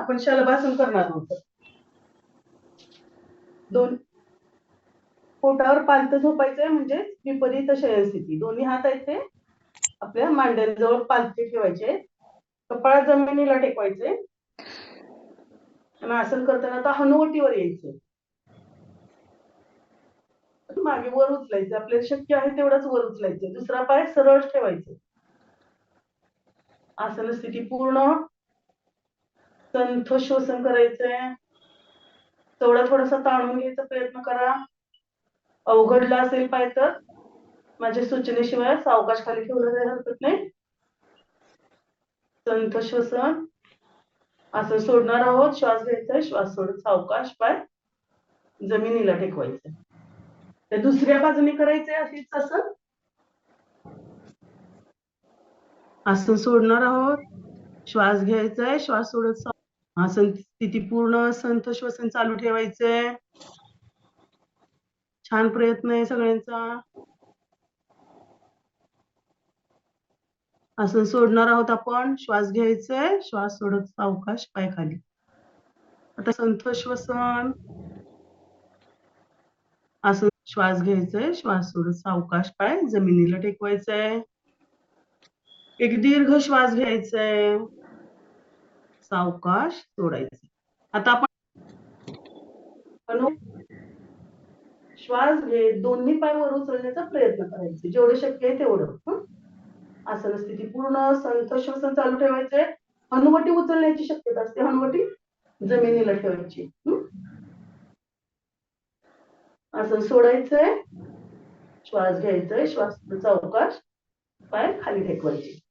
आपण शलभासन करणार आहोत. दोन पोटावर पालथं झोपायचंय म्हणजे विपरीत शयनस्थिती. दोन्ही हात आहेत ते आपल्या मांड्यांजवळ पालथे ठेवायचे, कपाळ जमिनीला टेकवायचे आणि आसन करताना आता हनुवटीवर यायचं. मागे वर उचलायचं, आपल्याला शक्य आहे तेवढंच वर उचलायचं. दुसरा पाय सरळ ठेवायचा. आसन स्थिती पूर्ण. संथ श्वसन करायचंय. थोडासा ताणून घ्यायचा प्रयत्न करा. अवघडला असेल पाय तर माझ्या सूचनेशिवाय सावकाश खाली ठेवलं जायला हरकत नाही. संथ श्वसन. आसन सोडणार आहोत. श्वास घ्यायचा, श्वास सोडत सावकाश पाय जमिनीला टेकवायचे. ते दुसऱ्या बाजूने करायचंय अशीच आसन. आसन सोडणार आहोत. श्वास घ्यायचाय, श्वास सोडत आसन स्थिती पूर्ण. संथ श्वसन चालू ठेवायचंय. छान प्रयत्न आहे सगळ्यांचा. आसन सोडणार आहोत आपण. श्वास घ्यायचाय, श्वास सोडत सावकाश पाय खाली. आता संथ श्वसन. आसन श्वास घ्यायचाय, श्वास सोडत सावकाश पाय जमिनीला टेकवायचंय. एक दीर्घ श्वास घ्यायचाय, सावकाश सोडायचं. आता आपण श्वास घेत दोन्ही पाय वर उचलण्याचा प्रयत्न करायचे, जेवढं शक्य आहे तेवढं. आसन स्थिती पूर्ण. संथ श्वसन चालू ठेवायचे. हनुवटी उचलण्याची शक्यता असते, हनुवटी जमिनीला ठेवायची. आसन सोडायचंय, श्वास घ्यायचंय, श्वास सावकाश पाय खाली टेकवायचे.